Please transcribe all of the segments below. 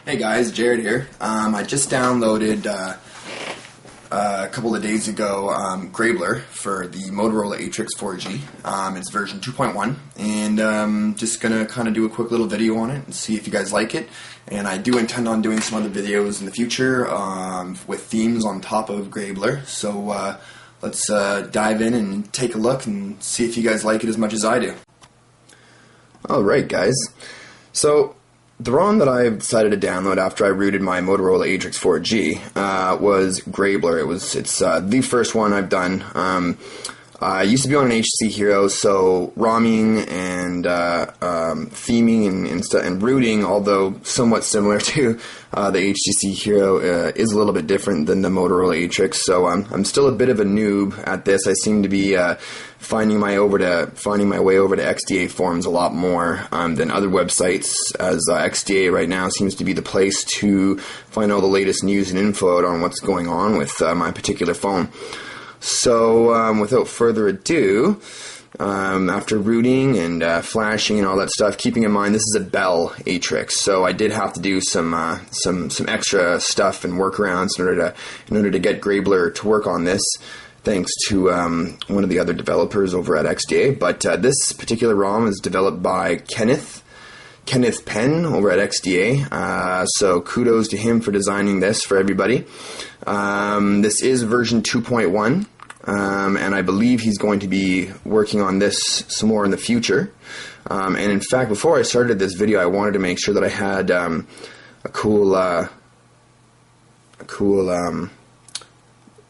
Hey guys, Jared here. I just downloaded a couple of days ago GreyBlur for the Motorola Atrix 4G. It's version 2.1, and just gonna kind of do a quick little video on it and see if you guys like it. And I do intend on doing some other videos in the future with themes on top of GreyBlur. So let's dive in and take a look and see if you guys like it as much as I do. Alright guys, so the ROM that I decided to download after I rooted my Motorola Atrix 4G was GreyBlur. It's the first one I've done. I used to be on an HTC Hero, so ROMing and theming and rooting, although somewhat similar to the HTC Hero, is a little bit different than the Motorola Atrix. So I'm still a bit of a noob at this. I seem to be finding my way over to XDA forums a lot more than other websites, as XDA right now seems to be the place to find all the latest news and info on what's going on with my particular phone. So without further ado, after rooting and flashing and all that stuff, keeping in mind this is a Bell Atrix, so I did have to do some extra stuff and workarounds in order to get GreyBlur to work on this, thanks to one of the other developers over at XDA. But this particular ROM is developed by Kenneth Penn over at XDA, so kudos to him for designing this for everybody. This is version 2.1, and I believe he's going to be working on this some more in the future. And in fact, before I started this video, I wanted to make sure that I had a cool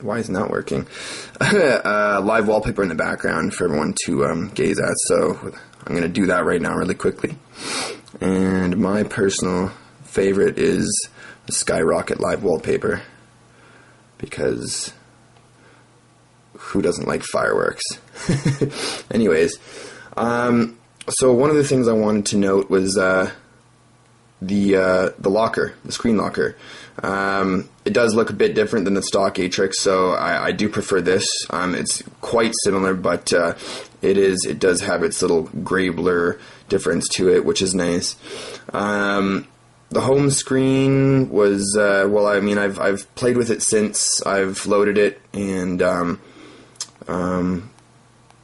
why isn't that working? Live wallpaper in the background for everyone to gaze at. So I'm going to do that right now really quickly. And my personal favorite is the Skyrocket live wallpaper, because who doesn't like fireworks? Anyways, so one of the things I wanted to note was the locker, the screen locker. It does look a bit different than the stock Atrix, so I do prefer this. It's quite similar, but it does have its little GreyBlur difference to it, which is nice. The home screen was well, I mean, I've played with it since I've loaded it, and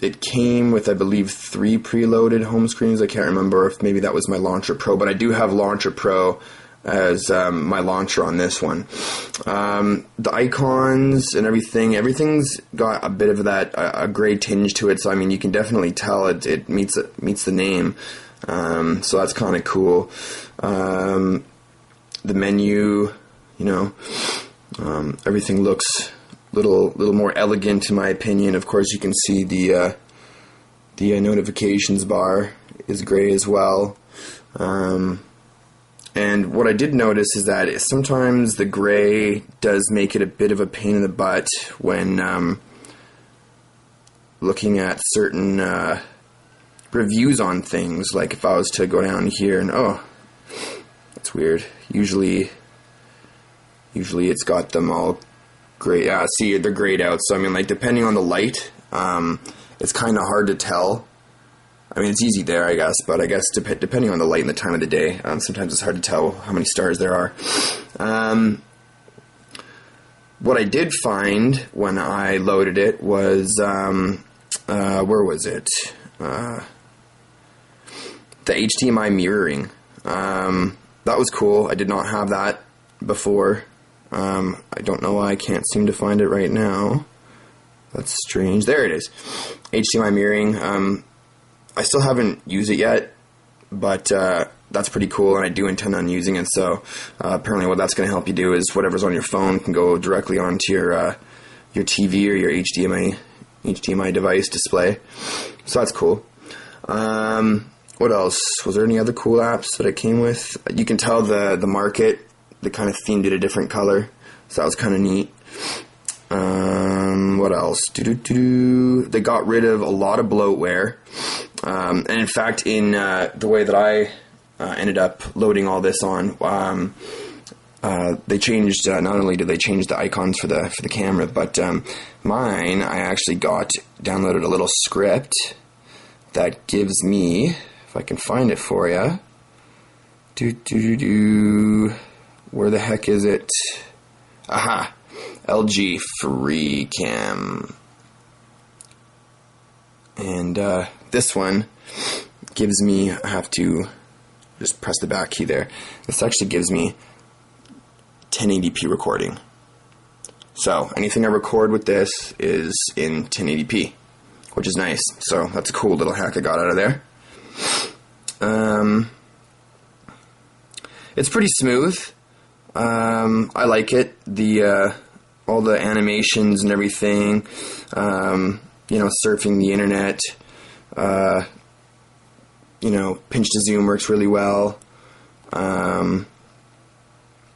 it came with, I believe, 3 preloaded home screens. I can't remember if maybe that was my Launcher Pro, but I do have Launcher Pro as my launcher on this one. The icons and everything's got a bit of that a gray tinge to it, so I mean, you can definitely tell it meets the name. So that's kind of cool. The menu, you know, everything looks little more elegant in my opinion. Of course, you can see the notifications bar is gray as well. And what I did notice is that sometimes the gray does make it a bit of a pain in the butt when looking at certain reviews on things. Like if I was to go down here and, oh, that's weird. Usually it's got them all gray. See, they're grayed out. So I mean, like, depending on the light, it's kind of hard to tell. I mean, it's easy there, I guess, but I guess depending on the light and the time of the day, sometimes it's hard to tell how many stars there are. What I did find when I loaded it was, where was it? The HDMI mirroring. That was cool. I did not have that before. I don't know why I can't seem to find it right now. That's strange. There it is. HDMI mirroring. I still haven't used it yet, but that's pretty cool, and I do intend on using it. So apparently what that's going to help you do is whatever's on your phone can go directly onto your TV or your HDMI device display. So that's cool. What else? Was there any other cool apps that it came with? You can tell the market, they kind of themed it a different color, so that was kind of neat. What else? They got rid of a lot of bloatware. And in fact, in the way that I ended up loading all this on, they changed. Not only did they change the icons for the camera, but mine, I actually downloaded a little script that gives me, if I can find it for you, Where the heck is it? Aha! LG Free Cam. And this one gives me, I have to just press the back key there. This actually gives me 1080p recording. So anything I record with this is in 1080p, which is nice. So that's a cool little hack I got out of there. It's pretty smooth. I like it. All the animations and everything. You know, surfing the internet. You know, pinch to zoom works really well.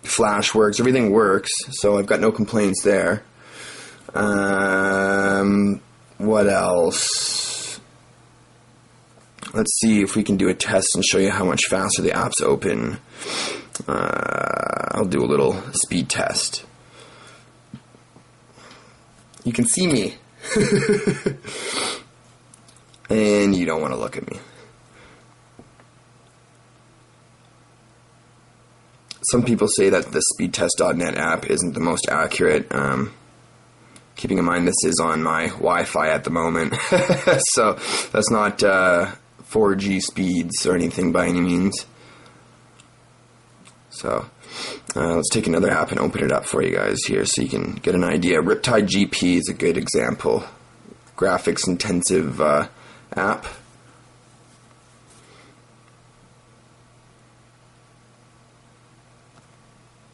Flash works. Everything works. So I've got no complaints there. What else? Let's see if we can do a test and show you how much faster the apps open. I'll do a little speed test. You can see me. And you don't want to look at me. Some people say that the speedtest.net app isn't the most accurate. Keeping in mind this is on my Wi-Fi at the moment. So that's not 4G speeds or anything by any means. So let's take another app and open it up for you guys here so you can get an idea. Riptide GP is a good example. Graphics intensive app.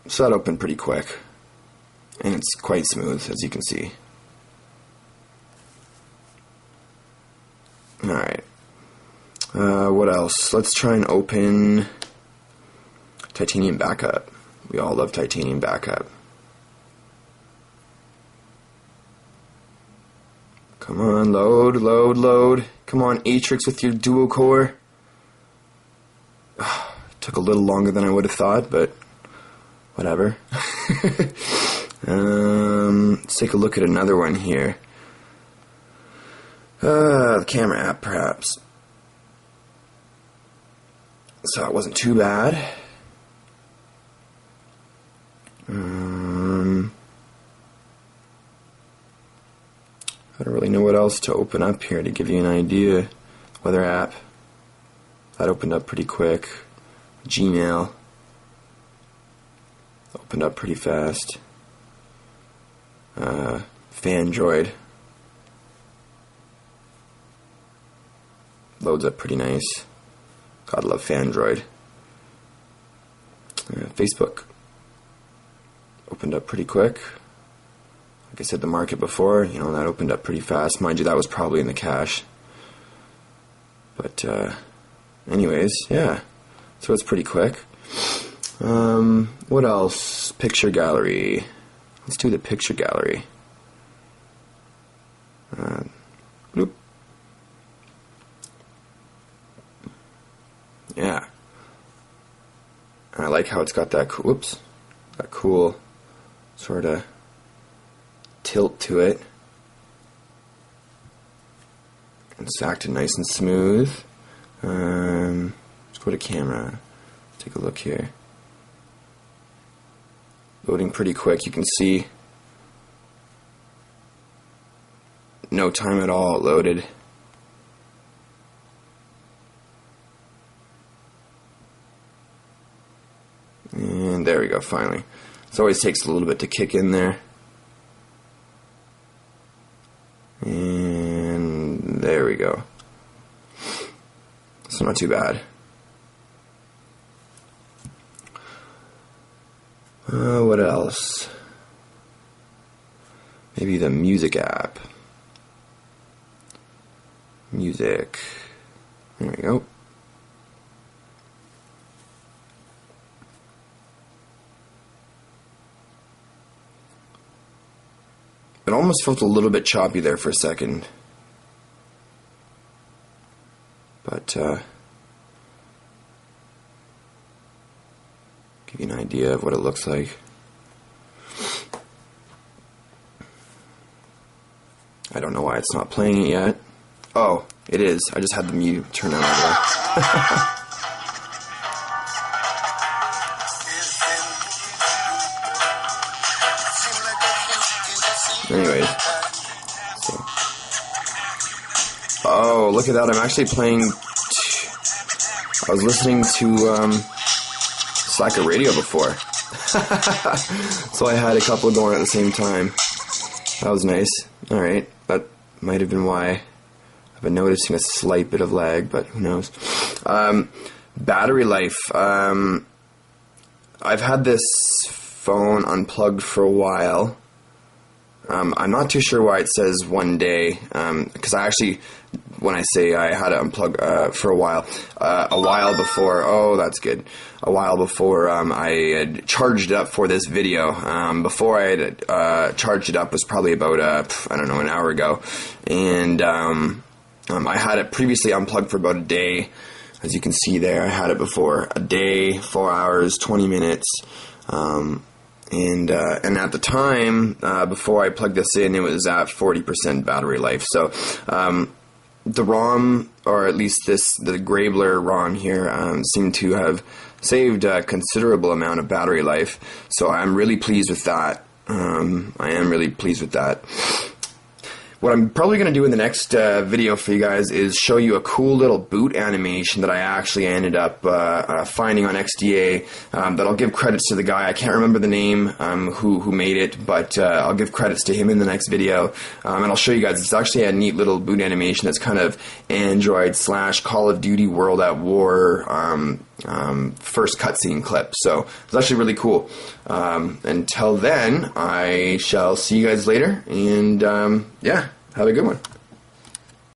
So that opened pretty quick. And it's quite smooth, as you can see. Alright. What else? Let's try and open Titanium Backup. We all love Titanium Backup. Come on, load, load, load. Come on, Atrix with your dual core. Took a little longer than I would have thought, but whatever. Let's take a look at another one here. The camera app, perhaps. So it wasn't too bad. I don't really know what else to open up here to give you an idea. Weather app. That opened up pretty quick. Gmail. Opened up pretty fast. Fandroid. Loads up pretty nice. Gotta love Fandroid. Facebook. Opened up pretty quick. Like I said, the market before, you know, that opened up pretty fast. Mind you, that was probably in the cache. But, anyways, yeah. So it's pretty quick. What else? Picture gallery. Let's do the picture gallery. Bloop. Yeah. I like how it's got that that cool sort of tilt to it. It's acting nice and smooth. Let's go to camera. Take a look here. Loading pretty quick. You can see no time at all it loaded. And there we go, finally. It always takes a little bit to kick in there. And there we go. So not too bad. What else? Maybe the music app. Music. There we go. It almost felt a little bit choppy there for a second. But, give you an idea of what it looks like. I don't know why it's not playing it yet. Oh, it is. I just had the mute turned on over. Anyways. So. Oh, look at that. I'm actually playing... I was listening to Slacker Radio before. So I had a couple going at the same time. That was nice. Alright, that might have been why I've been noticing a slight bit of lag, but who knows. Battery life. I've had this phone unplugged for a while. I'm not too sure why it says 1 day, because I actually, when I say I had it unplugged for a while before, oh, that's good, a while before I had charged it up for this video. Before I had charged it up was probably about, I don't know, an hour ago, and I had it previously unplugged for about a day. As you can see there, I had it before a day, 4 hours, 20 minutes, and at the time, before I plugged this in, it was at 40% battery life. So the ROM, or at least the GreyBlur ROM here, seemed to have saved a considerable amount of battery life. So I'm really pleased with that. I am really pleased with that. What I'm probably going to do in the next video for you guys is show you a cool little boot animation that I actually ended up finding on XDA that I'll give credits to the guy. I can't remember the name who made it, but I'll give credits to him in the next video, and I'll show you guys. It's actually a neat little boot animation that's kind of Android / Call of Duty World at War first cutscene clip. So it's actually really cool. Until then, I shall see you guys later, and yeah, have a good one.